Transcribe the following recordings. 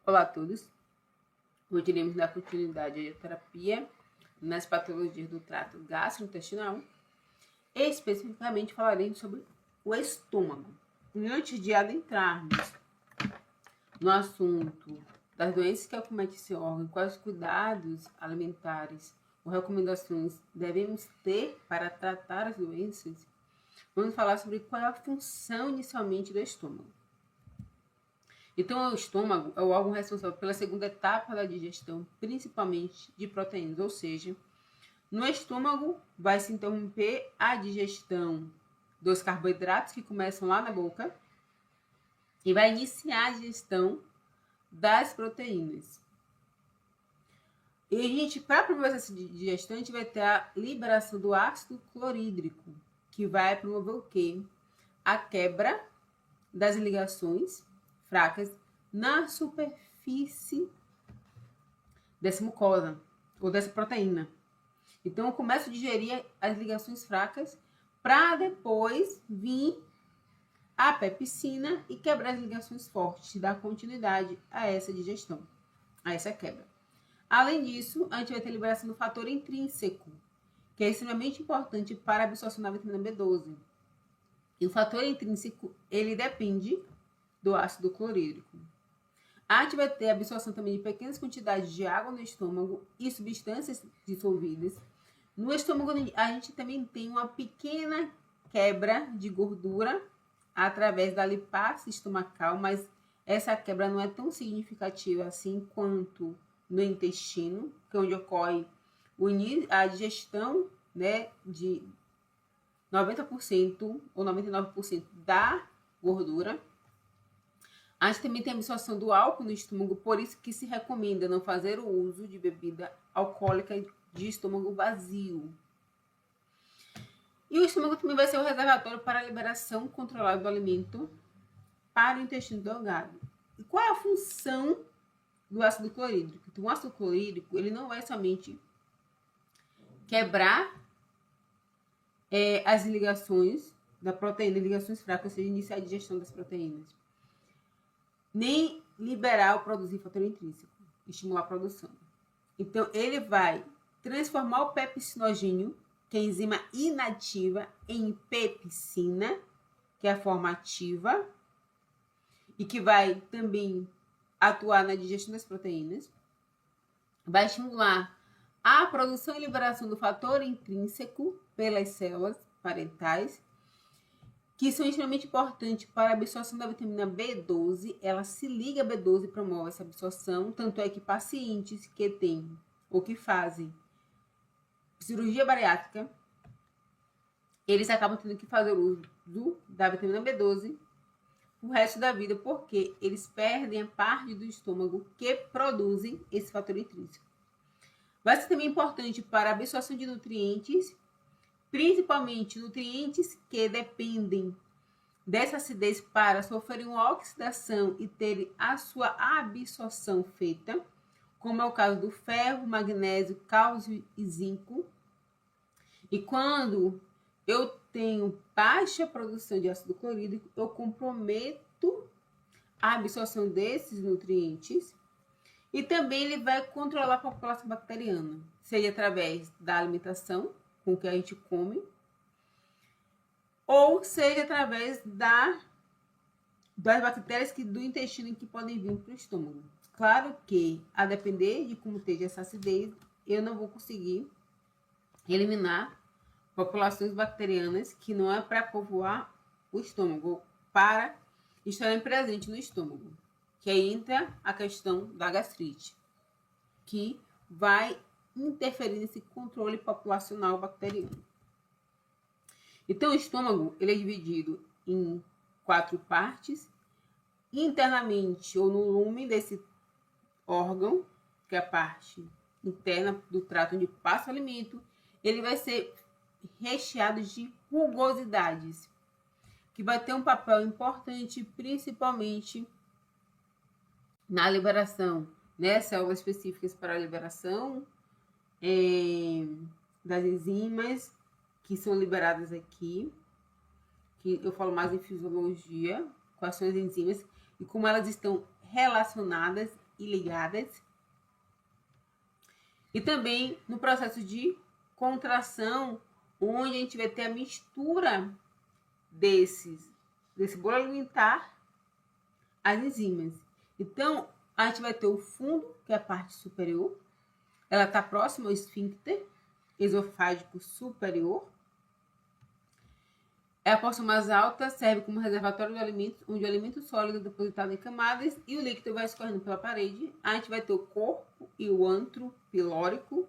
Olá a todos. Hoje iremos dar continuidade à terapia nas patologias do trato gastrointestinal. Especificamente falaremos sobre o estômago. E antes de adentrarmos no assunto das doenças que acometem esse órgão, quais cuidados alimentares ou recomendações devemos ter para tratar as doenças, vamos falar sobre qual é a função inicialmente do estômago. Então, o estômago é o órgão responsável pela segunda etapa da digestão, principalmente de proteínas, ou seja, no estômago vai se interromper a digestão dos carboidratos que começam lá na boca e vai iniciar a digestão das proteínas. E a gente, para promover essa digestão, a gente vai ter a liberação do ácido clorídrico, que vai promover o quê? A quebra das ligações fracas na superfície dessa mucosa ou dessa proteína. Então, eu começo a digerir as ligações fracas para depois vir a pepsina e quebrar as ligações fortes, dar continuidade a essa digestão, a essa quebra. Além disso, a gente vai ter a liberação do fator intrínseco, que é extremamente importante para a absorção da vitamina B12. E o fator intrínseco, ele depende do ácido clorídrico. A gente vai ter a absorção também de pequenas quantidades de água no estômago e substâncias dissolvidas. No estômago, a gente também tem uma pequena quebra de gordura através da lipase estomacal, mas essa quebra não é tão significativa assim quanto no intestino, que é onde ocorre a digestão, né, de 90% ou 99% da gordura. A gente também tem a absorção do álcool no estômago, por isso que se recomenda não fazer o uso de bebida alcoólica de estômago vazio. E o estômago também vai ser o reservatório para a liberação controlada do alimento para o intestino delgado. E qual é a função do ácido clorídrico? Então, o ácido clorídrico, ele não vai somente quebrar as ligações da proteína, ligações fracas, ou seja, iniciar a digestão das proteínas, nem liberar ou produzir fator intrínseco, estimular a produção. Então, ele vai transformar o pepsinogênio, que é a enzima inativa, em pepsina, que é a forma ativa, e que vai também atuar na digestão das proteínas. Vai estimular a produção e liberação do fator intrínseco pelas células parentais, que são extremamente importantes para a absorção da vitamina B12. Ela se liga a B12 e promove essa absorção. Tanto é que pacientes que têm ou que fazem cirurgia bariátrica, eles acabam tendo que fazer o uso da vitamina B12 o resto da vida, porque eles perdem a parte do estômago que produzem esse fator intrínseco. Vai ser também importante para a absorção de nutrientes, principalmente nutrientes que dependem dessa acidez para sofrerem uma oxidação e terem a sua absorção feita, como é o caso do ferro, magnésio, cálcio e zinco. E quando eu tenho baixa produção de ácido clorídrico, eu comprometo a absorção desses nutrientes. E também ele vai controlar a população bacteriana, seja através da alimentação com que a gente come, ou seja através das bactérias do intestino que podem vir para o estômago. Claro que, a depender de como esteja essa acidez, eu não vou conseguir eliminar populações bacterianas que não é para povoar o estômago, para estarem presentes no estômago. Que aí entra a questão da gastrite, que vai interferir nesse controle populacional bacteriano. Então, o estômago ele é dividido em 4 partes. Internamente, ou no lumen desse órgão, que é a parte interna do trato onde passa o alimento, ele vai ser recheado de rugosidades, que vai ter um papel importante, principalmente na liberação, né? Células específicas para a liberação das enzimas que são liberadas aqui, que eu falo mais em fisiologia, quais são as enzimas e como elas estão relacionadas e ligadas. E também no processo de contração, onde a gente vai ter a mistura desse bolo alimentar às enzimas. Então, a gente vai ter o fundo, que é a parte superior. Ela está próxima ao esfíncter esofágico superior. A porção mais alta serve como reservatório de alimentos, onde o alimento sólido é depositado em camadas e o líquido vai escorrendo pela parede. A gente vai ter o corpo e o antro pilórico,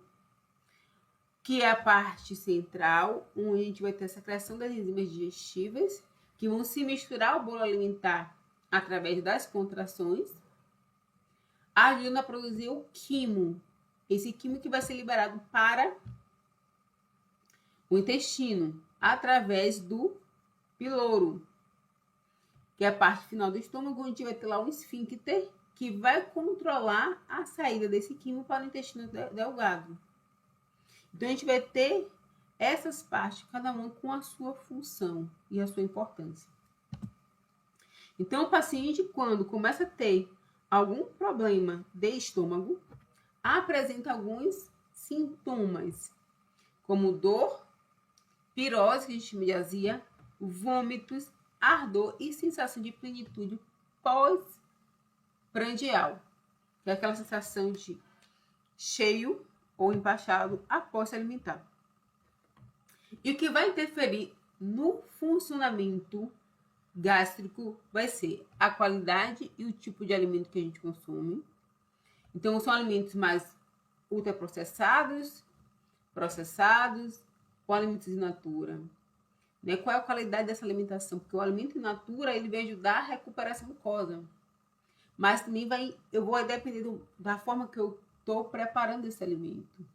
que é a parte central, onde a gente vai ter a secreção das enzimas digestivas, que vão se misturar ao bolo alimentar através das contrações, ajudando a produzir o quimo. Esse quimo que vai ser liberado para o intestino, através do piloro, que é a parte final do estômago, onde vai ter lá um esfíncter que vai controlar a saída desse quimo para o intestino delgado. Então, a gente vai ter essas partes, cada uma com a sua função e a sua importância. Então, o paciente, quando começa a ter algum problema de estômago, apresenta alguns sintomas, como dor, pirose, que a gente chama de azia, vômitos, ardor e sensação de plenitude pós-prandial, que é aquela sensação de cheio ou empachado após se alimentar. E o que vai interferir no funcionamento gástrico vai ser a qualidade e o tipo de alimento que a gente consome. Então, são alimentos mais ultraprocessados, processados, ou alimentos in natura. Né? Qual é a qualidade dessa alimentação? Porque o alimento in natura, ele vai ajudar a recuperar essa mucosa. Mas também eu vou depender da forma que eu estou preparando esse alimento.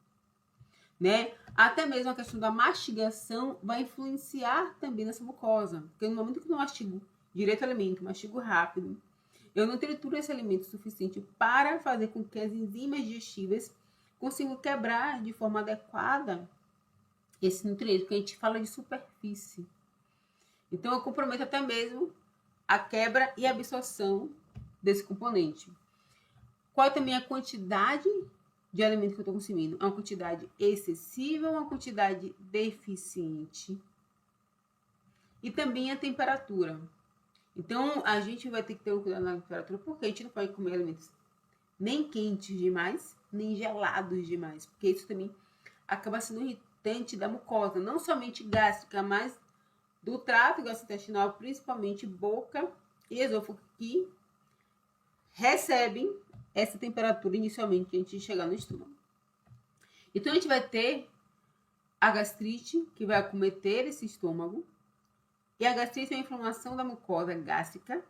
Né? Até mesmo a questão da mastigação vai influenciar também nessa mucosa. Porque no momento que eu não mastigo direito o alimento, mastigo rápido, eu não trituro esse alimento suficiente para fazer com que as enzimas digestivas consigam quebrar de forma adequada esse nutriente, porque a gente fala de superfície. Então, eu comprometo até mesmo a quebra e a absorção desse componente. Qual é também a quantidade de alimento que eu estou consumindo? É uma quantidade excessiva ou uma quantidade deficiente? E também a temperatura. Então, a gente vai ter que ter um cuidado na temperatura, porque a gente não pode comer alimentos nem quentes demais, nem gelados demais, porque isso também acaba sendo irritante da mucosa, não somente gástrica, mas do trato gastrointestinal, principalmente boca e esôfago, que recebem essa temperatura inicialmente antes de chegar no estômago. Então, a gente vai ter a gastrite, que vai acometer esse estômago. E a gastrite é a inflamação da mucosa gástrica,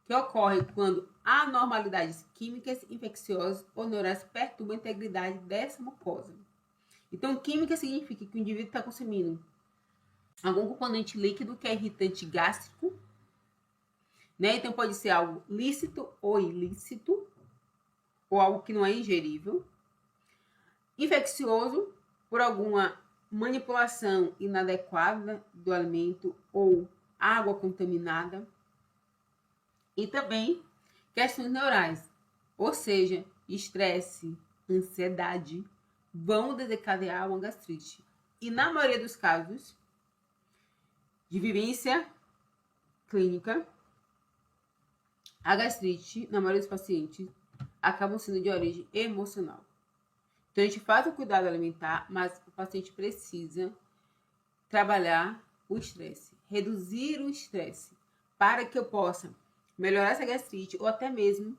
que ocorre quando anormalidades químicas, infecciosas ou neurais perturbam a integridade dessa mucosa. Então, química significa que o indivíduo está consumindo algum componente líquido que é irritante gástrico, né? Então, pode ser algo lícito ou ilícito, ou algo que não é ingerível. Infeccioso, por alguma manipulação inadequada do alimento ou água contaminada. E também questões neurais, ou seja, estresse, ansiedade, vão desencadear uma gastrite. E na maioria dos casos de vivência clínica, a gastrite, na maioria dos pacientes, acabam sendo de origem emocional. Então, a gente faz o cuidado alimentar, mas o paciente precisa trabalhar o estresse, reduzir o estresse, para que eu possa melhorar essa gastrite ou até mesmo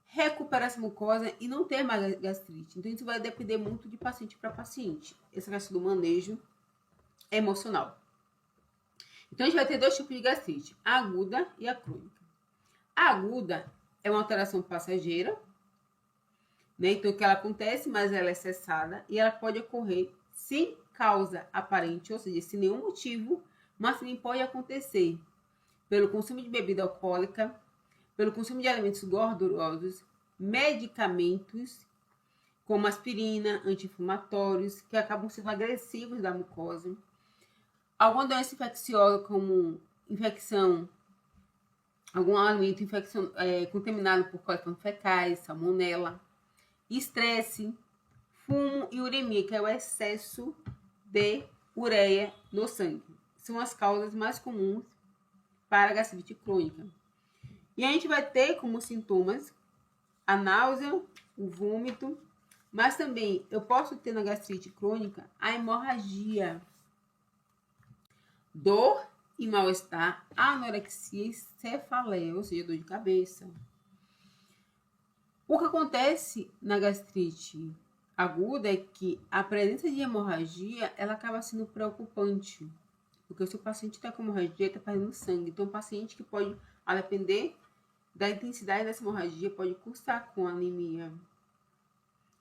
recuperar essa mucosa e não ter mais gastrite. Então, isso vai depender muito de paciente para paciente, essa questão do manejo emocional. Então, a gente vai ter dois tipos de gastrite, a aguda e a crônica. A aguda é uma alteração passageira, né? Então, que ela acontece, mas ela é cessada e ela pode ocorrer sem causa aparente, ou seja, sem nenhum motivo, mas também pode acontecer pelo consumo de bebida alcoólica, pelo consumo de alimentos gordurosos, medicamentos como aspirina, anti-inflamatórios, que acabam sendo agressivos da mucosa, alguma doença infecciosa como infecção algum alimento contaminado por coliformes fecais, salmonela, estresse, fumo e uremia, que é o excesso de ureia no sangue. São as causas mais comuns para a gastrite crônica. E a gente vai ter como sintomas a náusea, o vômito, mas também eu posso ter na gastrite crônica a hemorragia, dor e mal-estar, anorexia e cefaleia, ou seja, dor de cabeça. O que acontece na gastrite aguda é que a presença de hemorragia, ela acaba sendo preocupante, porque se o paciente está com hemorragia, está perdendo sangue. Então, o paciente que pode, a depender da intensidade dessa hemorragia, pode cursar com anemia.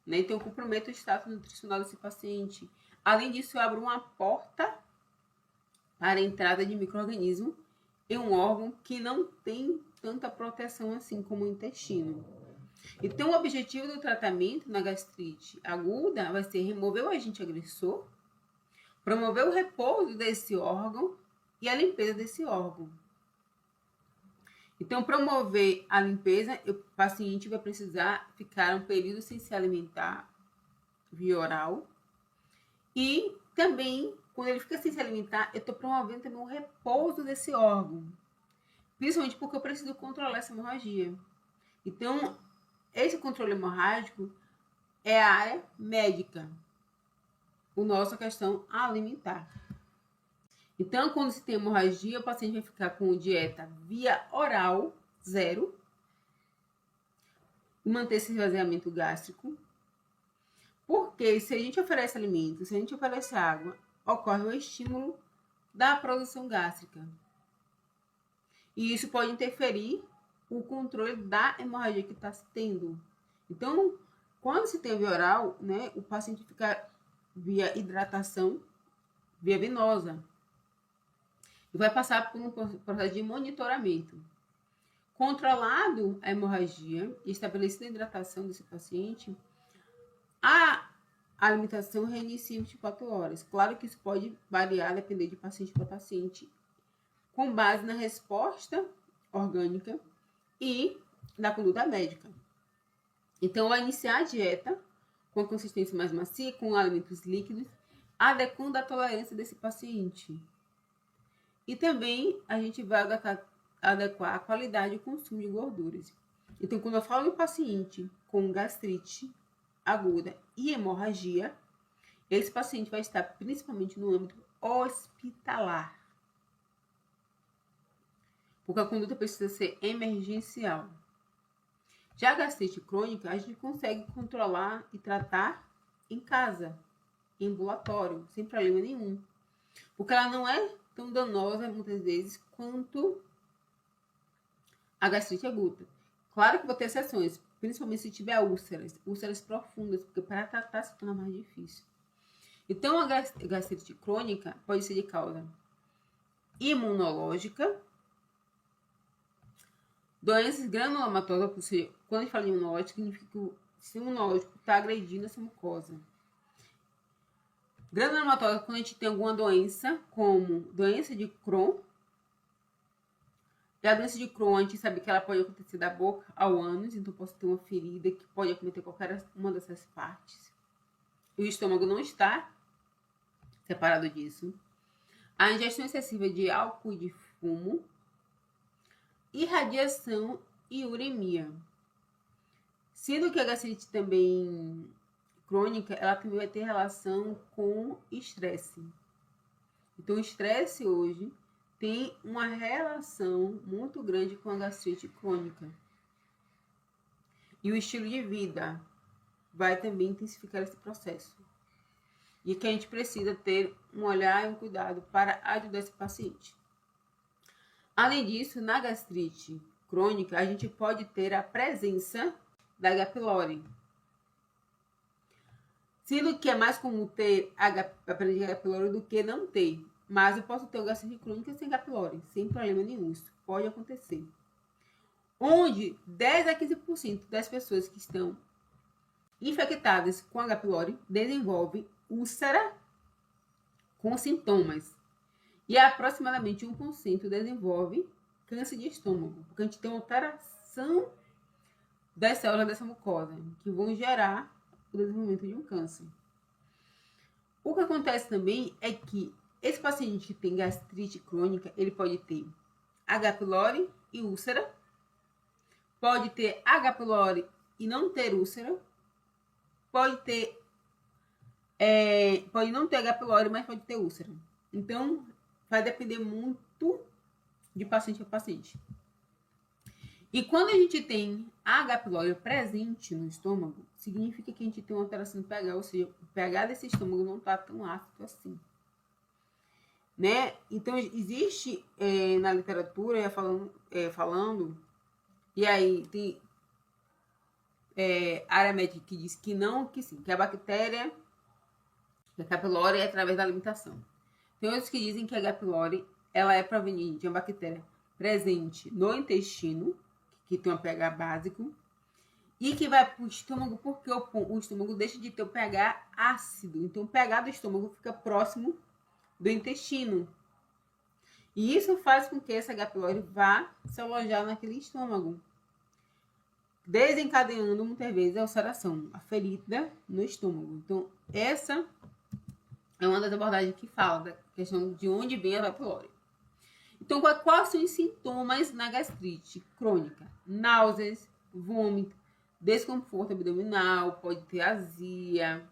Né? Então, compromete o status nutricional desse paciente. Além disso, abre uma porta para a entrada de micro-organismo em um órgão que não tem tanta proteção assim como o intestino. Então, o objetivo do tratamento na gastrite aguda vai ser remover o agente agressor, promover o repouso desse órgão e a limpeza desse órgão. Então, promover a limpeza, o paciente vai precisar ficar um período sem se alimentar via oral. E também, quando ele fica sem se alimentar, eu estou promovendo também o repouso desse órgão. Principalmente porque eu preciso controlar essa hemorragia. Então, esse controle hemorrágico é a área médica. A nossa questão alimentar. Então, quando se tem hemorragia, o paciente vai ficar com dieta via oral, 0. E manter esse esvaziamento gástrico. Porque se a gente oferece alimento, se a gente oferece água, ocorre um estímulo da produção gástrica. E isso pode interferir o controle da hemorragia que está se tendo. Então, quando se tem via oral, né, o paciente fica via hidratação, via venosa. E vai passar por um processo de monitoramento. Controlado a hemorragia e estabelecida a hidratação desse paciente, a alimentação reinicia em 24 horas. Claro que isso pode variar, depender de paciente para paciente, com base na resposta orgânica e da conduta médica. Então, vai iniciar a dieta com a consistência mais macia, com alimentos líquidos, adequando a tolerância desse paciente. E também a gente vai adequar a qualidade e o consumo de gorduras. Então, quando eu falo em paciente com gastrite aguda e hemorragia, esse paciente vai estar principalmente no âmbito hospitalar. Porque a conduta precisa ser emergencial. Já a gastrite crônica, a gente consegue controlar e tratar em casa, em ambulatório, sem problema nenhum. Porque ela não é tão danosa, muitas vezes, quanto a gastrite aguda. Claro que vou ter exceções, principalmente se tiver úlceras profundas, porque para tratar se torna mais difícil. Então, a gastrite crônica pode ser de causa imunológica, doenças granulomatosas, ou seja, quando a gente fala de imunológico, significa que o sistema imunológico está agredindo essa mucosa. Granulomatosa, quando a gente tem alguma doença, como doença de Crohn. E a doença de Crohn, a gente sabe que ela pode acontecer da boca ao ânus, então posso ter uma ferida que pode acometer qualquer uma dessas partes. E o estômago não está separado disso. A ingestão excessiva de álcool e de fumo, irradiação e uremia. Sendo que a gastrite também crônica, ela também vai ter relação com estresse. Então, o estresse hoje tem uma relação muito grande com a gastrite crônica. E o estilo de vida vai também intensificar esse processo. E que a gente precisa ter um olhar e um cuidado para ajudar esse paciente. Além disso, na gastrite crônica, a gente pode ter a presença da H. pylori. Sendo que é mais comum ter a presença de H. pylori do que não ter. Mas eu posso ter gastrite crônica sem H. pylori, sem problema nenhum. Isso pode acontecer. Onde 10 a 15% das pessoas que estão infectadas com H. pylori desenvolvem úlcera com sintomas. E aproximadamente 1% desenvolve câncer de estômago, porque a gente tem uma alteração das células dessa mucosa, que vão gerar o desenvolvimento de um câncer. O que acontece também é que esse paciente que tem gastrite crônica, ele pode ter H. pylori e úlcera, pode ter H. pylori e não ter úlcera, pode não ter H. pylori, mas pode ter úlcera. Então, vai depender muito de paciente a paciente. E quando a gente tem H. pylori presente no estômago, significa que a gente tem uma alteração do pH, ou seja, o pH desse estômago não está tão ácido assim. Né? Então, existe na literatura falando, e aí tem área médica que diz que não, que sim, que a bactéria, que a H. pylori é através da alimentação. Tem outros que dizem que a H. pylori ela é proveniente de uma bactéria presente no intestino, que tem um pH básico, e que vai para o estômago porque o estômago deixa de ter o pH ácido. Então, o pH do estômago fica próximo do intestino. E isso faz com que essa H. pylori vá se alojar naquele estômago, desencadeando muitas vezes a ulceração, a ferida no estômago. Então, essa é uma das abordagens que fala da questão de onde vem a H. pylori. Então, quais são os sintomas na gastrite crônica? Náuseas, vômito, desconforto abdominal, pode ter azia,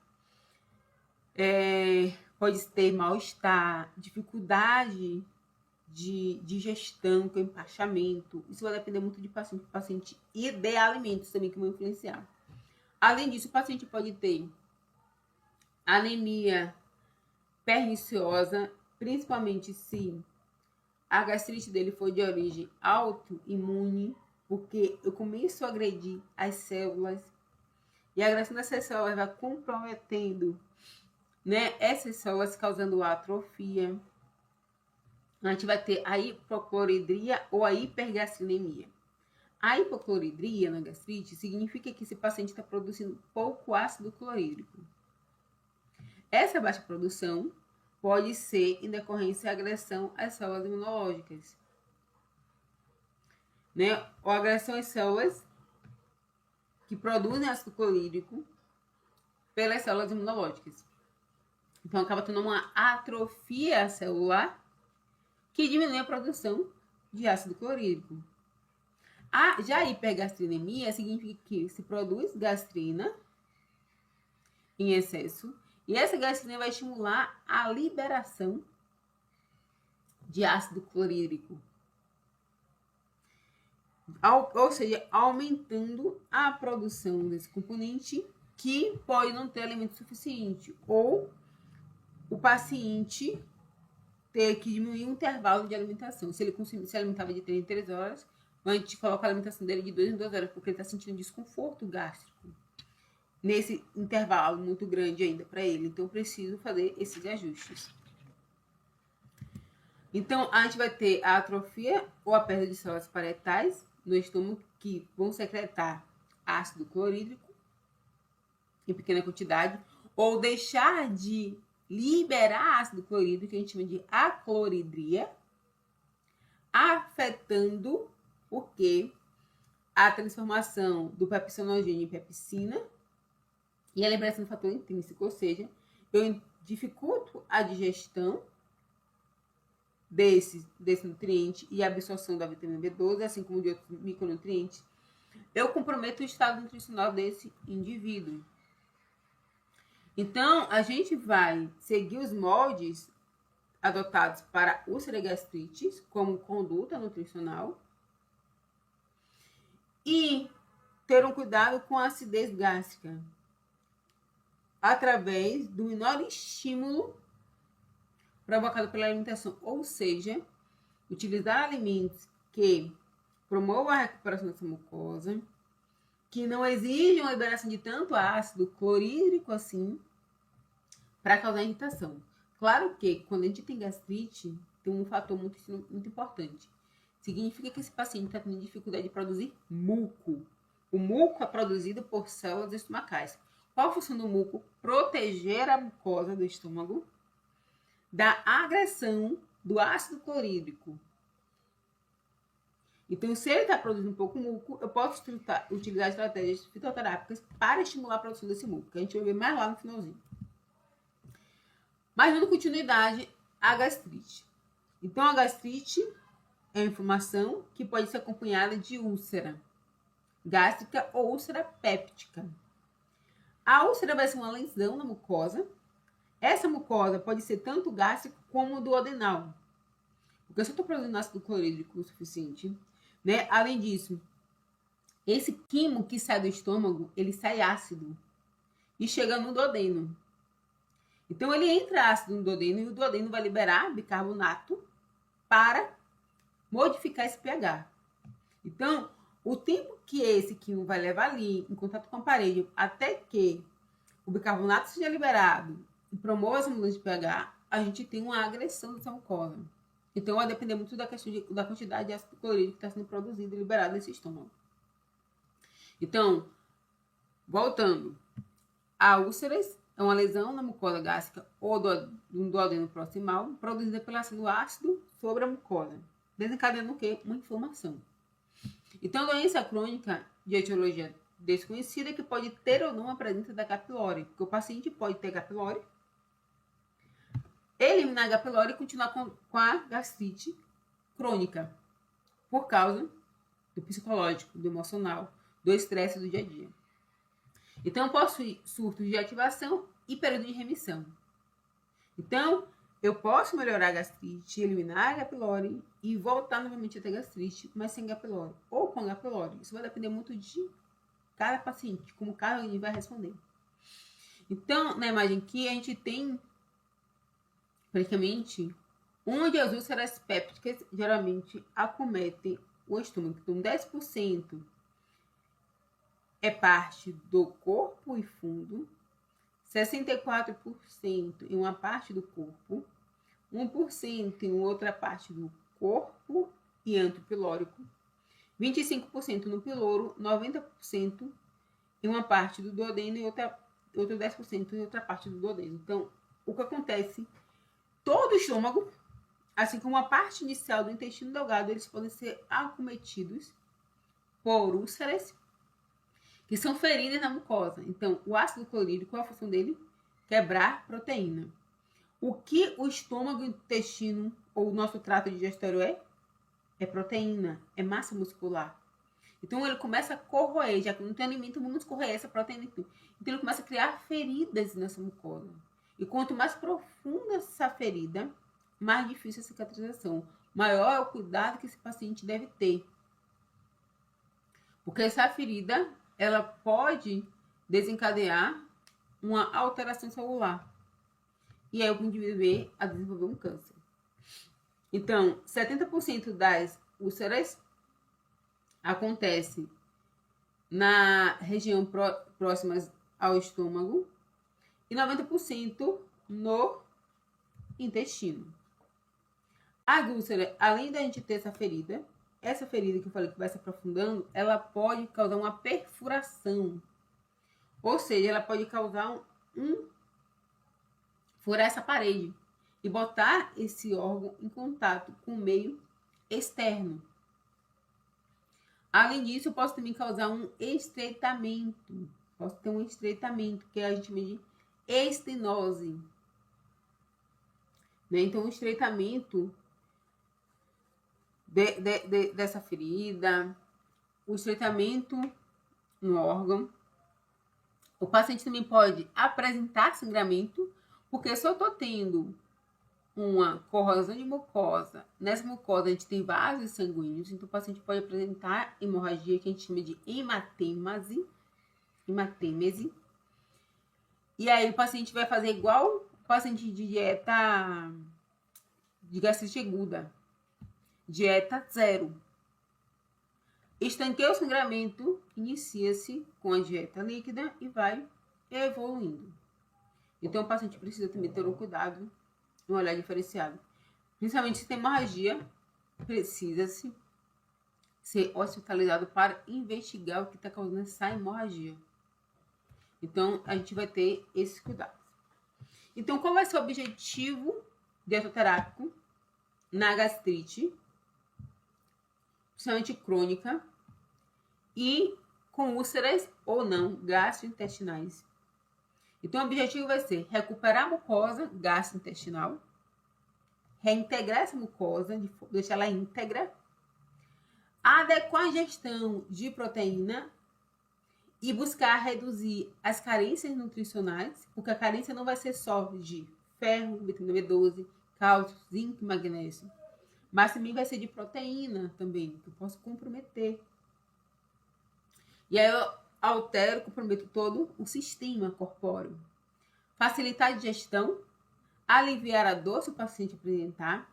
pode ter mal-estar, dificuldade de digestão, com empachamento. Isso vai depender muito de paciente para paciente e de alimentos também que vão influenciar. Além disso, o paciente pode ter anemia perniciosa, principalmente se a gastrite dele foi de origem autoimune, porque eu começo a agredir as células e a agressão dessas células vai comprometendo, né, essas células, causando atrofia. A gente vai ter a hipocloridria ou a hipergastrinemia. A hipocloridria na gastrite significa que esse paciente está produzindo pouco ácido clorídrico. Essa baixa produção pode ser em decorrência da agressão às células imunológicas, né? Ou agressão às células que produzem ácido clorídrico pelas células imunológicas. Então, acaba tendo uma atrofia celular que diminui a produção de ácido clorídrico. Já a hipergastrinemia significa que se produz gastrina em excesso, e essa gastrina vai estimular a liberação de ácido clorídrico. Ou seja, aumentando a produção desse componente que pode não ter alimento suficiente. Ou o paciente ter que diminuir o intervalo de alimentação. Se ele se alimentava de 3 em 3 horas, a gente coloca a alimentação dele de 2 em 2 horas, porque ele está sentindo desconforto gástrico nesse intervalo muito grande ainda para ele. Então, eu preciso fazer esses ajustes. Então, a gente vai ter a atrofia ou a perda de células parietais no estômago que vão secretar ácido clorídrico em pequena quantidade, ou deixar de liberar ácido clorídrico, que a gente chama de acloridria, afetando porque a transformação do pepsinogênio em pepsina e a liberação do fator intrínseco, ou seja, eu dificulto a digestão desse nutriente e a absorção da vitamina B12, assim como de outros micronutrientes. Eu comprometo o estado nutricional desse indivíduo. Então, a gente vai seguir os moldes adotados para úlcera e gastrites, como conduta nutricional, e ter um cuidado com a acidez gástrica, através do menor estímulo provocado pela alimentação, ou seja, utilizar alimentos que promovam a recuperação dessa mucosa, que não exigem a liberação de tanto ácido clorídrico assim, para causar irritação. Claro que quando a gente tem gastrite, tem um fator muito importante. Significa que esse paciente está tendo dificuldade de produzir muco. O muco é produzido por células estomacais. Qual a função do muco? Proteger a mucosa do estômago da agressão do ácido clorídrico. Então, se ele está produzindo pouco muco, eu posso utilizar estratégias fitoterápicas para estimular a produção desse muco, que a gente vai ver mais lá no finalzinho. Mas dando continuidade à gastrite. Então, a gastrite é uma inflamação que pode ser acompanhada de úlcera gástrica ou úlcera péptica. A úlcera vai ser uma lesão na mucosa. Essa mucosa pode ser tanto gástrica como duodenal. Porque se eu estou produzindo ácido clorídrico o suficiente, né? Além disso, esse quimo que sai do estômago, ele sai ácido e chega no duodeno. Então, ele entra ácido no duodeno e o duodeno vai liberar bicarbonato para modificar esse pH. Então, o tempo que esse quimo vai levar ali, em contato com a parede, até que o bicarbonato seja liberado e promova essa mudança de pH, a gente tem uma agressão dessa mucosa. Então, vai depender muito da quantidade de ácido clorídrico que está sendo produzido e liberado nesse estômago. Então, voltando, a úlceras é uma lesão na mucosa gástrica ou do duodeno proximal, produzida pelo ácido sobre a mucosa, desencadeando o quê? Uma inflamação. Então, doença crônica de etiologia desconhecida que pode ter ou não a presença da H. pylori, porque o paciente pode ter H. pylori, eliminar H. pylori e continuar com a gastrite crônica, por causa do psicológico, do emocional, do estresse do dia a dia. Então, possui surtos de ativação e período de remissão. Então, eu posso melhorar a gastrite, eliminar a H. pylori e voltar novamente a ter gastrite, mas sem H. pylori ou com H. pylori. Isso vai depender muito de cada paciente, como cada organismo vai responder. Então, na imagem aqui, a gente tem praticamente onde as úlceras pépticas geralmente acometem o estômago. Então, 10% é parte do corpo e fundo, 64% em uma parte do corpo, 1% em outra parte do corpo e antropilórico, 25% no piloro, 90% em uma parte do duodeno e outro 10% em outra parte do duodeno. Então, o que acontece? Todo o estômago, assim como a parte inicial do intestino delgado, eles podem ser acometidos por úlceras, que são feridas na mucosa. Então, o ácido clorídrico, qual a função dele? Quebrar proteína. O que o estômago, o intestino ou o nosso trato digestório é? É proteína, é massa muscular. Então, ele começa a corroer, já que não tem alimento, vamos corroer essa proteína. Então, ele começa a criar feridas nessa mucosa. E quanto mais profunda essa ferida, mais difícil a cicatrização. Maior é o cuidado que esse paciente deve ter. Porque essa ferida, ela pode desencadear uma alteração celular. E aí o indivíduo vem a desenvolver um câncer. Então, 70% das úlceras acontece na região próximas ao estômago e 90% no intestino. A úlcera, além da gente ter essa ferida que eu falei que vai se aprofundando, ela pode causar uma perfuração. Ou seja, ela pode causar furar essa parede e botar esse órgão em contato com o meio externo. Além disso, eu posso também causar um estreitamento. Posso ter um estreitamento, que a gente chama de estenose. Né? Então, o estreitamento dessa ferida, o estreitamento no órgão. O paciente também pode apresentar sangramento, porque se eu estou tendo uma corrosão de mucosa, nessa mucosa a gente tem vasos sanguíneos, então o paciente pode apresentar hemorragia, que a gente chama de hematêmese. E aí o paciente vai fazer igual o paciente de dieta de gastrite aguda, dieta zero. Estanqueia o sangramento, inicia-se com a dieta líquida e vai evoluindo. Então, o paciente precisa também ter um cuidado, um olhar diferenciado. Principalmente se tem hemorragia, precisa-se ser hospitalizado para investigar o que está causando essa hemorragia. Então, a gente vai ter esses cuidados. Então, qual vai ser o objetivo dietoterápico na gastrite? principalmente crônica, e com úlceras ou não gastrointestinais. Então, o objetivo vai ser recuperar a mucosa gastrointestinal, reintegrar essa mucosa, deixar ela íntegra, adequar a ingestão de proteína e buscar reduzir as carências nutricionais, porque a carência não vai ser só de ferro, vitamina B12, cálcio, zinco e magnésio, mas também vai ser de proteína também, que eu posso comprometer. E aí eu altero, comprometo todo o sistema corpóreo. Facilitar a digestão, aliviar a dor se o paciente apresentar,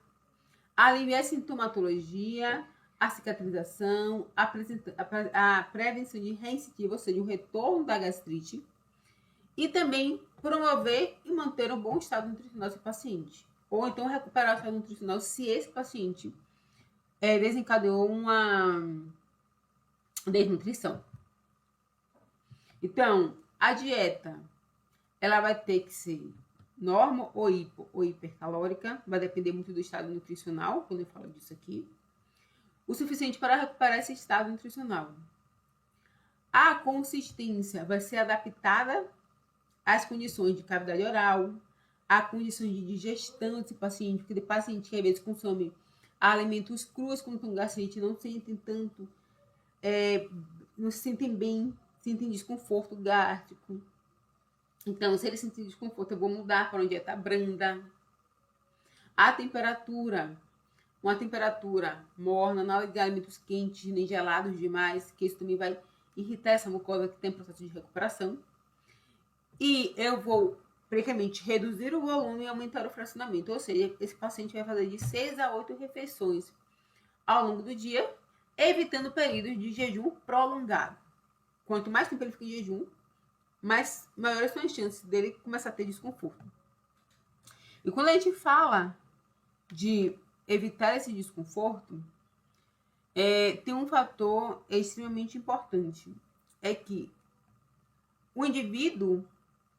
aliviar a sintomatologia, a cicatrização, a prevenção de reincidiva, ou seja, o retorno da gastrite, e também promover e manter um bom estado nutricional do paciente. Ou então recuperar o estado nutricional se esse paciente desencadeou uma desnutrição. Então, a dieta, ela vai ter que ser normo ou hipo ou hipercalórica, vai depender muito do estado nutricional, quando eu falo disso aqui. O suficiente para recuperar esse estado nutricional. A consistência vai ser adaptada às condições de cavidade oral, a condições de digestão desse paciente, porque tem paciente que às vezes consome alimentos crus quando estão gastrite, não sentem tanto, não se sentem bem, sentem desconforto gástrico. Então, se ele sentir desconforto, eu vou mudar para uma dieta branda. A temperatura, uma temperatura morna, nada de alimentos quentes nem gelados demais, que isso também vai irritar essa mucosa que tem processo de recuperação. E eu vou, praticamente, reduzir o volume e aumentar o fracionamento. Ou seja, esse paciente vai fazer de 6 a 8 refeições ao longo do dia, evitando períodos de jejum prolongado. Quanto mais tempo ele fica em jejum, maiores são as chances dele começar a ter desconforto. E quando a gente fala de evitar esse desconforto, tem um fator extremamente importante. É que o indivíduo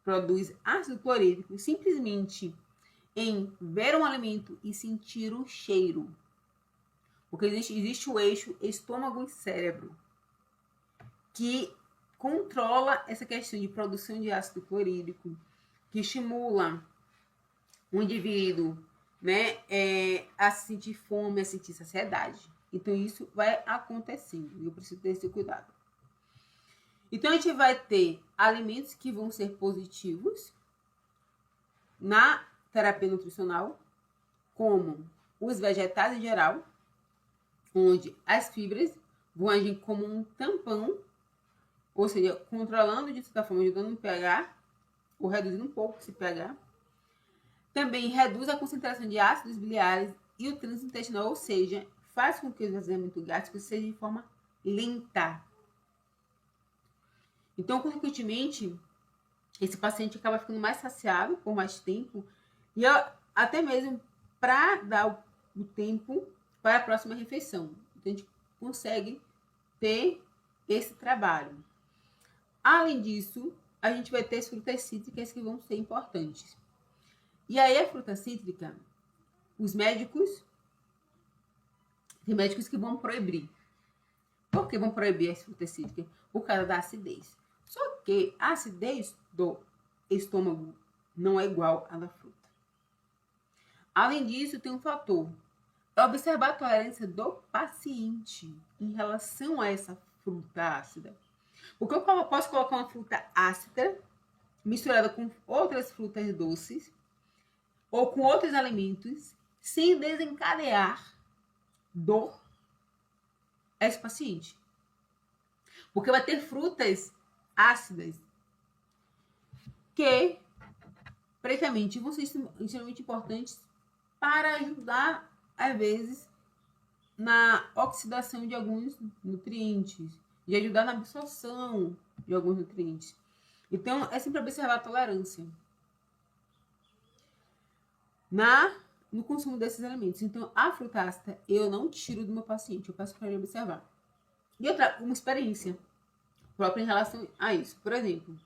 produz ácido clorídrico simplesmente em ver um alimento e sentir o cheiro. Porque existe o eixo estômago e cérebro, que controla essa questão de produção de ácido clorídrico, que estimula o indivíduo, né, a sentir fome, a sentir saciedade. Então, isso vai acontecendo e eu preciso ter esse cuidado. Então, a gente vai ter alimentos que vão ser positivos na terapia nutricional, como os vegetais em geral, onde as fibras vão agir como um tampão, ou seja, controlando de certa forma, ajudando no pH, ou reduzindo um pouco esse pH. Também reduz a concentração de ácidos biliares e o trânsito intestinal, ou seja, faz com que o esvaziamento gástrico seja de forma lenta. Então, consequentemente, esse paciente acaba ficando mais saciado por mais tempo e até mesmo para dar o tempo para a próxima refeição. Então, a gente consegue ter esse trabalho. Além disso, a gente vai ter as frutas cítricas que vão ser importantes. E aí, a fruta cítrica, os médicos, tem médicos que vão proibir. Por que vão proibir as frutas cítricas? Por causa da acidez. Só que a acidez do estômago não é igual à da fruta. Além disso, tem um fator. Observar a tolerância do paciente em relação a essa fruta ácida. Porque eu posso colocar uma fruta ácida misturada com outras frutas doces ou com outros alimentos sem desencadear dor a esse paciente. Porque vai ter frutas ácidas que praticamente vão ser extremamente importantes para ajudar, às vezes, na oxidação de alguns nutrientes, de ajudar na absorção de alguns nutrientes. Então, é sempre observar a tolerância no consumo desses alimentos. Então, a fruta ácida eu não tiro do meu paciente, eu peço para ele observar. E outra, uma experiência própria em relação a isso. Por exemplo,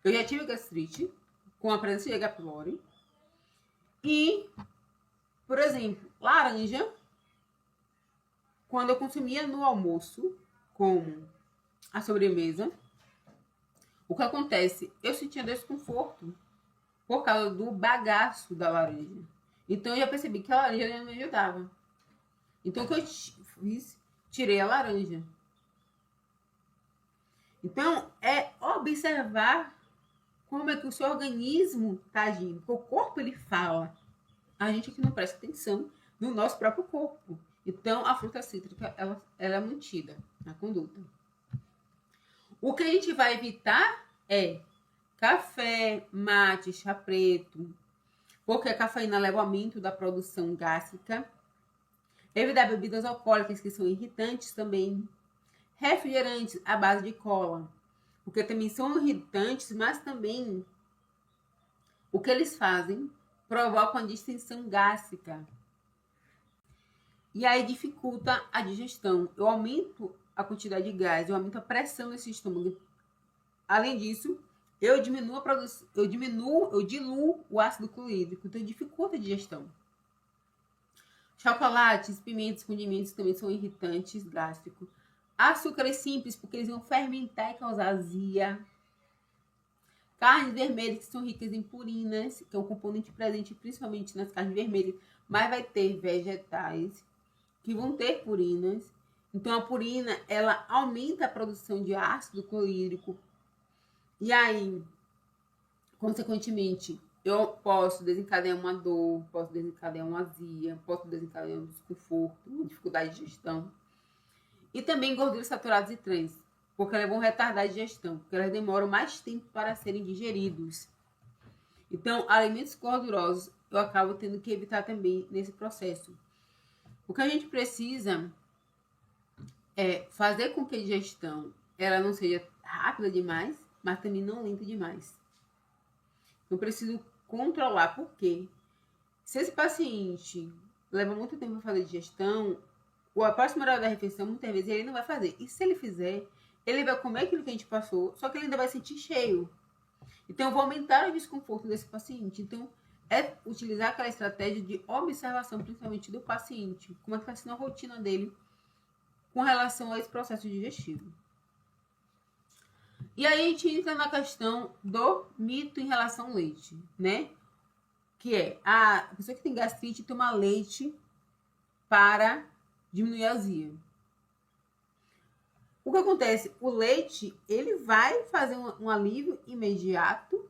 eu já tive gastrite com a presença de H. pylori e, por exemplo, laranja quando eu consumia no almoço, como a sobremesa, o que acontece? Eu sentia desconforto por causa do bagaço da laranja. Então eu já percebi que a laranja não me ajudava. Então o que eu fiz? Tirei a laranja. Então é observar como é que o seu organismo está agindo. Porque o corpo ele fala. A gente aqui não presta atenção no nosso próprio corpo. Então a fruta cítrica ela é mantida na conduta. O que a gente vai evitar é café, mate, chá preto, porque a cafeína leva ao aumento da produção gástrica. Evitar bebidas alcoólicas que são irritantes também. Refrigerantes à base de cola, porque também são irritantes, mas também o que eles fazem provocam a distensão gástrica. E aí dificulta a digestão. Eu aumento a quantidade de gás, eu aumento a pressão nesse estômago. Além disso, eu diminuo a produção, eu diluo o ácido clorídrico, então dificulta a digestão. Chocolates, pimentas, condimentos também são irritantes gástricos. Açúcares simples, porque eles vão fermentar e causar azia. Carnes vermelhas, que são ricas em purinas, que é um componente presente principalmente nas carnes vermelhas, mas vai ter vegetais que vão ter purinas. Então, a purina, ela aumenta a produção de ácido clorídrico. E aí, consequentemente, eu posso desencadear uma dor, posso desencadear uma azia, posso desencadear um desconforto, uma dificuldade de digestão. E também gorduras saturadas e trans, porque elas vão retardar a digestão, porque elas demoram mais tempo para serem digeridos. Então, alimentos gordurosos eu acabo tendo que evitar também nesse processo. O que a gente precisa é fazer com que a digestão ela não seja rápida demais, mas também não lenta demais. Eu preciso controlar, porque se esse paciente leva muito tempo para fazer digestão, a próxima hora da refeição, muitas vezes, ele não vai fazer. E se ele fizer, ele vai comer aquilo que a gente passou, só que ele ainda vai sentir cheio. Então, eu vou aumentar o desconforto desse paciente. Então, é utilizar aquela estratégia de observação, principalmente do paciente. Como é que está sendo a rotina dele com relação a esse processo digestivo. E aí, a gente entra na questão do mito em relação ao leite, né? Que é a pessoa que tem gastrite toma leite para diminuir a azia. O que acontece? O leite, ele vai fazer um alívio imediato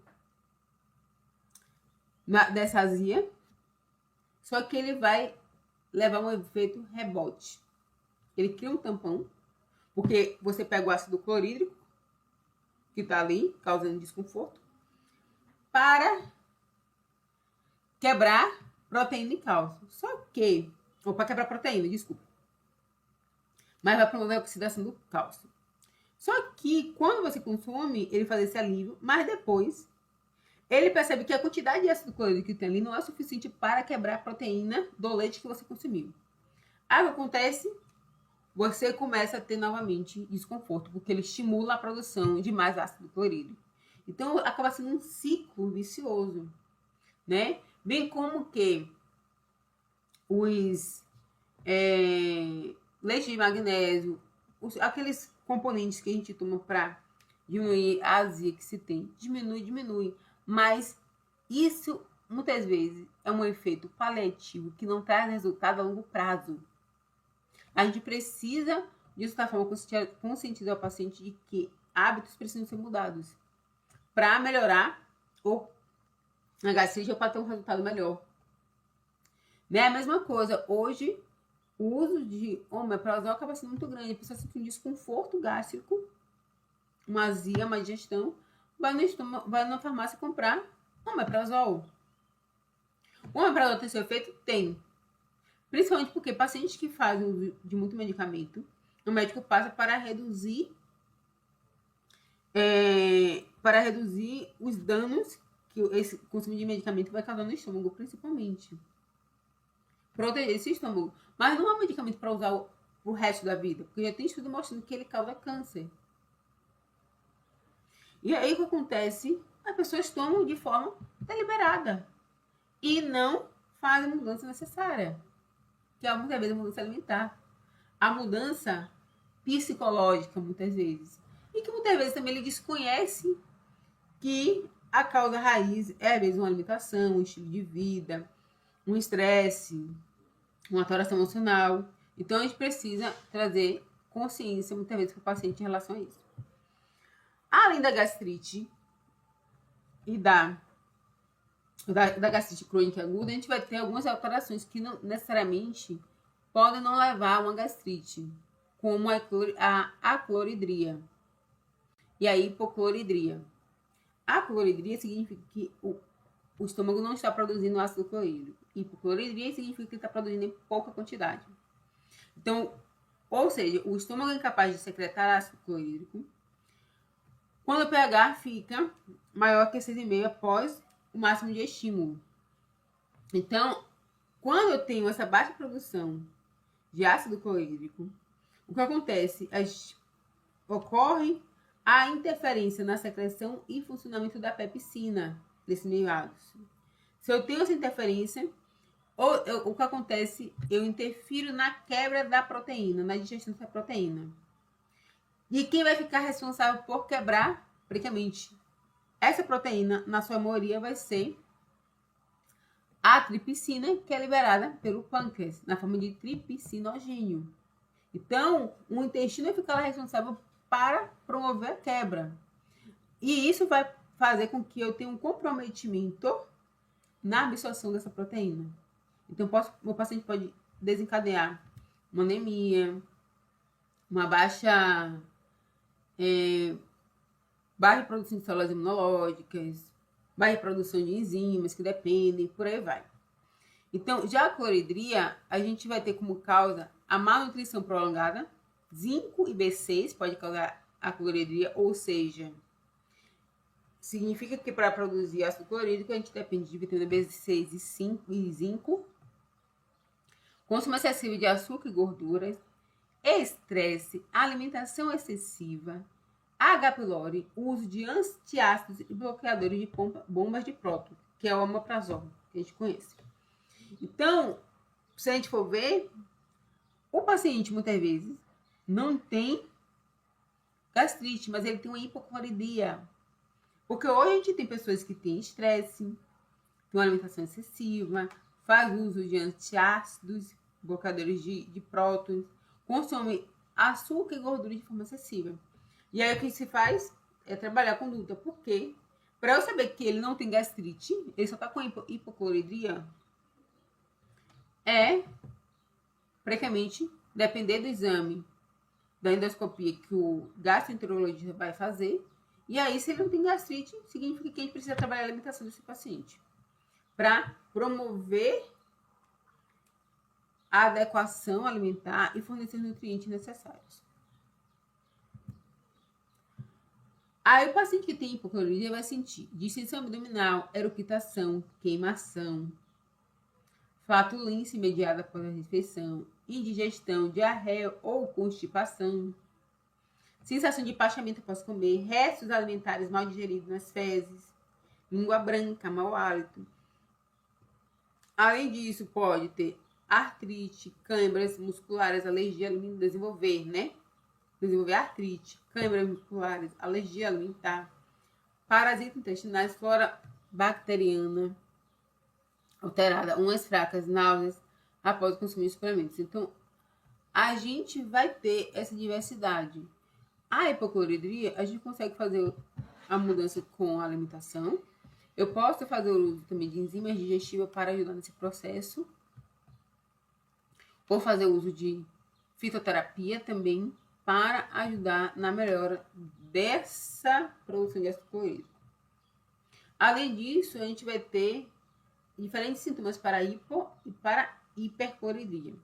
dessa azia, só que ele vai levar um efeito rebote. Ele cria um tampão, porque você pega o ácido clorídrico, que está ali, causando desconforto, para quebrar proteína e cálcio. Só que, ou para quebrar proteína, desculpa. Mas vai promover a oxidação do cálcio. Só que quando você consome, ele faz esse alívio, mas depois ele percebe que a quantidade de ácido clorídrico que tem ali não é suficiente para quebrar a proteína do leite que você consumiu. Aí o que acontece? Você começa a ter novamente desconforto, porque ele estimula a produção de mais ácido clorídrico. Então acaba sendo um ciclo vicioso, né? Bem como que os leite de magnésio, aqueles componentes que a gente toma para diminuir a azia que se tem, diminui. Mas isso, muitas vezes, é um efeito paliativo que não traz resultado a longo prazo. A gente precisa, disso da forma, conscientizar o paciente de que hábitos precisam ser mudados para melhorar a gastrite ou para ter um resultado melhor. Né? A mesma coisa, hoje, o uso de omeprazol acaba sendo muito grande. A pessoa sente um desconforto gástrico, uma azia, uma digestão, vai na farmácia comprar omeprazol. O omeprazol tem seu efeito? Tem. Principalmente porque pacientes que fazem uso de muito medicamento, o médico passa para reduzir os danos que esse consumo de medicamento vai causar no estômago, principalmente. Proteger esse estômago. Mas não é um medicamento para usar o resto da vida, porque já tem estudo mostrando que ele causa câncer. E aí o que acontece? As pessoas tomam de forma deliberada e não fazem a mudança necessária, que é muitas vezes a mudança alimentar. a mudança psicológica, muitas vezes. E que muitas vezes também ele desconhece que a causa raiz é, às vezes, uma alimentação, um estilo de vida, um estresse, uma alteração emocional. Então, a gente precisa trazer consciência, muitas vezes, para o paciente em relação a isso. Além da gastrite e da gastrite crônica aguda, a gente vai ter algumas alterações que não necessariamente podem não levar a uma gastrite, como a acloridria e a hipocloridria. A cloridria significa que o estômago não está produzindo ácido clorídrico. Hipocloridria significa que ele está produzindo em pouca quantidade. Então, ou seja, o estômago é incapaz de secretar ácido clorídrico quando o pH fica maior que 6,5 após o máximo de estímulo. Então, quando eu tenho essa baixa produção de ácido clorídrico, o que acontece? Ocorre a interferência na secreção e funcionamento da pepsina nesse meio ácido. Se eu tenho essa interferência, o que acontece? Eu interfiro na quebra da proteína, na digestão dessa proteína. E quem vai ficar responsável por quebrar, praticamente, essa proteína, na sua maioria, vai ser a tripsina, que é liberada pelo pâncreas, na forma de tripsinogênio. Então, o intestino vai ficar responsável para promover a quebra. E isso vai fazer com que eu tenha um comprometimento na absorção dessa proteína. Então, o paciente pode desencadear uma anemia, uma baixa produção de células imunológicas, baixa produção de enzimas que dependem, por aí vai. Então, já a cloridria, a gente vai ter como causa a malnutrição prolongada, zinco e B6 pode causar a cloridria, ou seja, significa que para produzir ácido clorídrico a gente depende de vitamina B6 e zinco, consumo excessivo de açúcar e gorduras, estresse, alimentação excessiva, H. pylori, uso de antiácidos e bloqueadores de bombas de próton, que é o omeprazol, que a gente conhece. Então, se a gente for ver, o paciente muitas vezes não tem gastrite, mas ele tem uma hipocloridria. Porque hoje a gente tem pessoas que têm estresse, têm uma alimentação excessiva, faz uso de antiácidos, bloqueadores de prótons, consome açúcar e gordura de forma excessiva. E aí o que se faz é trabalhar a conduta. Por quê? Para eu saber que ele não tem gastrite, ele só está com hipocloridria, praticamente depender do exame da endoscopia que o gastroenterologista vai fazer. E aí, se ele não tem gastrite, significa que a gente precisa trabalhar a alimentação desse paciente para promover a adequação alimentar e fornecer os nutrientes necessários. Aí, o paciente que tem hipocloridria vai sentir distensão abdominal, eructação, queimação, flatulência imediata após a refeição, indigestão, diarreia ou constipação, sensação de empachamento após comer, restos alimentares mal digeridos nas fezes, língua branca, mau hálito. Além disso, pode ter artrite, câimbras musculares, alergia alimentar, desenvolver artrite, câimbras musculares, alergia alimentar, parasitas intestinais, flora bacteriana alterada, unhas fracas, náuseas após consumir suplementos. Então, a gente vai ter essa diversidade. A hipocloridria, a gente consegue fazer a mudança com a alimentação. Eu posso fazer o uso também de enzimas digestivas para ajudar nesse processo. Vou fazer o uso de fitoterapia também para ajudar na melhora dessa produção de ácido clorídrico. Além disso, a gente vai ter diferentes sintomas para hipo e para hipercloridria.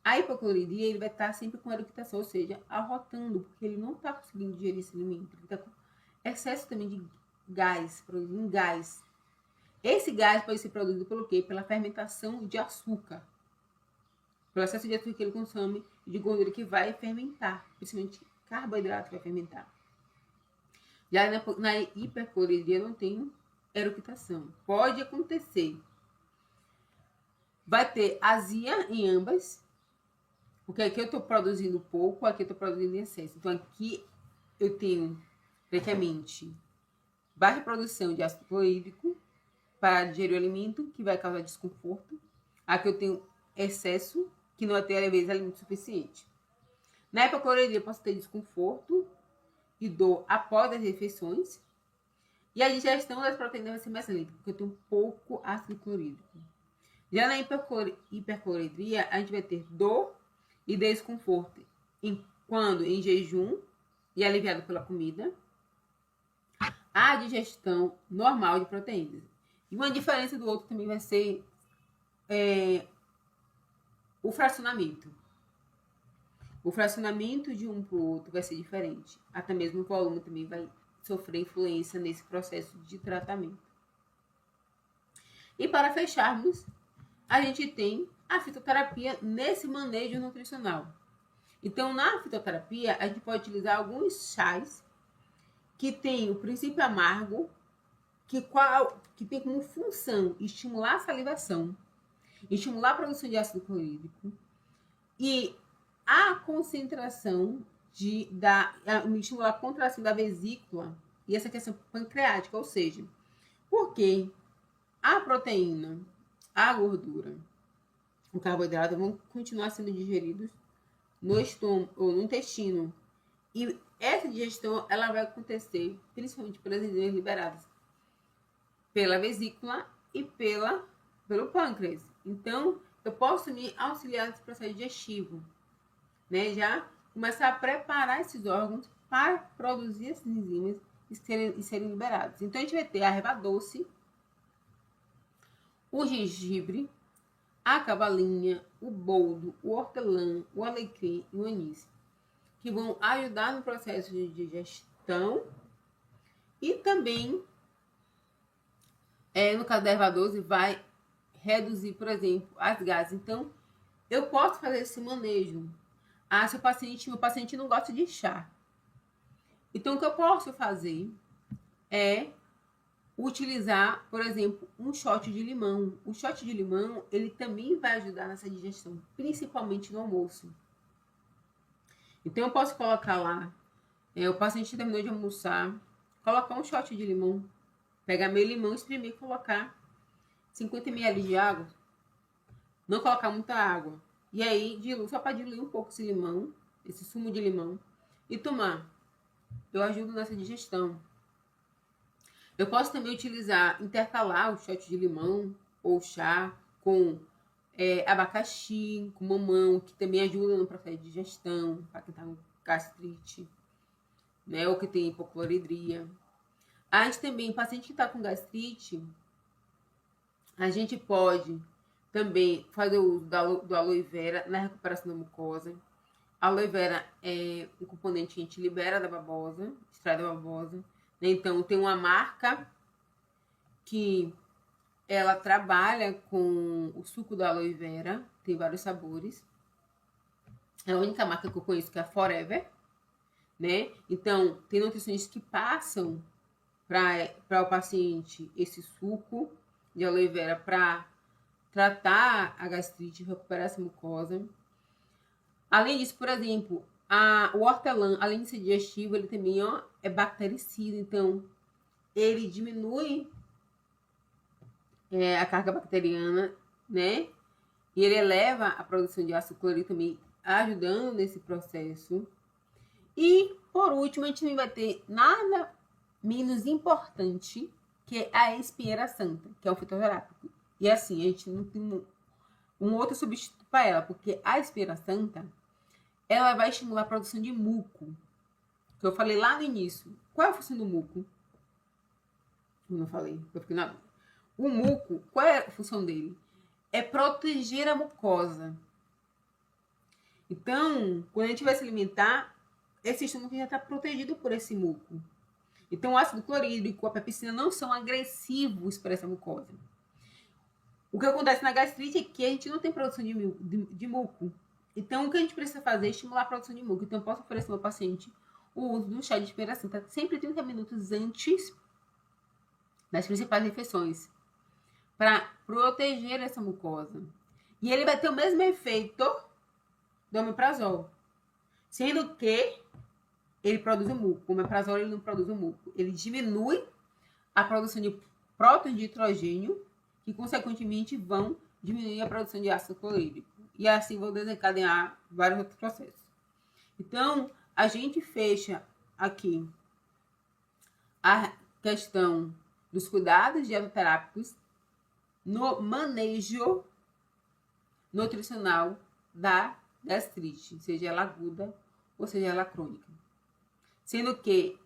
A hipocloridria, ele vai estar sempre com eructação, ou seja, arrotando, porque ele não está conseguindo digerir esse alimento. Ele está com excesso também de gás, produzindo gás. Esse gás pode ser produzido pelo quê? Pela fermentação de açúcar. Pelo excesso de açúcar que ele consome e de gordura que vai fermentar, principalmente carboidrato que vai fermentar. Já na hipercloridria não tem eructação. Pode acontecer. Vai ter azia em ambas, Porque aqui eu estou produzindo pouco, aqui eu estou produzindo em excesso. Então, aqui eu tenho, praticamente, baixa produção de ácido clorídrico para digerir o alimento, que vai causar desconforto. Aqui eu tenho excesso, que não vai ter, às vezes, alimento suficiente. Na hipocloridria, eu posso ter desconforto e dor após as refeições. E a digestão das proteínas vai ser mais lenta, porque eu tenho pouco ácido clorídrico. Já na hipercloridria, a gente vai ter dor e desconforto quando em jejum e aliviado pela comida. A digestão normal de proteínas. E uma diferença do outro também vai ser o fracionamento. O fracionamento de um para o outro vai ser diferente. Até mesmo o volume também vai sofrer influência nesse processo de tratamento. E para fecharmos, a gente tem a fitoterapia nesse manejo nutricional. Então, na fitoterapia, a gente pode utilizar alguns chás que tem o princípio amargo, que tem como função estimular a salivação, estimular a produção de ácido clorídrico e a concentração estimular a contração da vesícula e essa questão pancreática, ou seja, porque a proteína, a gordura, o carboidrato vão continuar sendo digeridos no estômago ou no intestino. E essa digestão ela vai acontecer principalmente pelas enzimas liberadas pela vesícula e pelo pâncreas. Então, eu posso me auxiliar nesse processo digestivo, né? Já começar a preparar esses órgãos para produzir essas enzimas e serem liberados. Então, a gente vai ter a erva doce, o gengibre, a cavalinha, o boldo, o hortelã, o alecrim e o anis, que vão ajudar no processo de digestão e também, no caso da erva doce, vai reduzir, por exemplo, as gases. Então, eu posso fazer esse manejo. Se meu paciente não gosta de chá. Então, o que eu posso fazer é utilizar, por exemplo, um shot de limão. O shot de limão, ele também vai ajudar nessa digestão, principalmente no almoço. Então, eu posso colocar lá, o paciente terminou de almoçar, colocar um shot de limão, pegar meu limão, espremer e colocar 50 ml de água, não colocar muita água. E aí, só para diluir um pouco esse limão, esse sumo de limão, e tomar. Eu ajudo nessa digestão. Eu posso também intercalar o shot de limão ou chá com abacaxi, com mamão, que também ajuda no processo de digestão, para quem está com gastrite, né, ou que tem hipocloridria. A gente também, paciente que está com gastrite, a gente pode também fazer o uso do aloe vera na recuperação da mucosa. A aloe vera é um componente que a gente libera da babosa, extrai da babosa. Então, tem uma marca que ela trabalha com o suco da aloe vera, tem vários sabores. É a única marca que eu conheço que é a Forever, né? Então, tem nutricionistas que passam para o paciente esse suco de aloe vera para tratar a gastrite e recuperar essa mucosa. Além disso, por exemplo, o hortelã, além de ser digestivo, ele também é bactericida, então ele diminui a carga bacteriana, né? E ele eleva a produção de ácido clorídrico também, ajudando nesse processo. E, por último, a gente não vai ter nada menos importante que a espinheira santa, que é um fitoterápico. E assim, a gente não tem um outro substituto para ela, porque a espinheira santa, ela vai estimular a produção de muco, que eu falei lá no início. Qual é a função do muco? Eu não falei, eu fiquei na dúvida. O muco, qual é a função dele? É proteger a mucosa. Então, quando a gente vai se alimentar, esse estômago já está protegido por esse muco. Então, o ácido clorídrico, a pepsina não são agressivos para essa mucosa. O que acontece na gastrite é que a gente não tem produção de muco. Então, o que a gente precisa fazer é estimular a produção de muco. Então, eu posso oferecer ao meu paciente o uso do chá de espinheira santa sempre 30 minutos antes das principais refeições, para proteger essa mucosa. E ele vai ter o mesmo efeito do omeprazol. Sendo que ele produz o muco. O omeprazol ele não produz o muco. Ele diminui a produção de prótons de hidrogênio, que consequentemente vão diminuir a produção de ácido clorídrico. E assim vão desencadear vários outros processos. Então, a gente fecha aqui a questão dos cuidados dietoterápicos no manejo nutricional da gastrite, seja ela aguda ou seja ela crônica. Sendo que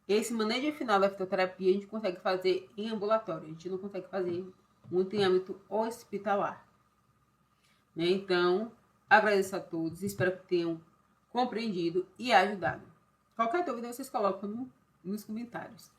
esse manejo final da fitoterapia a gente consegue fazer em ambulatório, a gente não consegue fazer muito em âmbito hospitalar. Então, agradeço a todos, espero que tenham compreendido e ajudado. Qualquer dúvida vocês colocam nos comentários.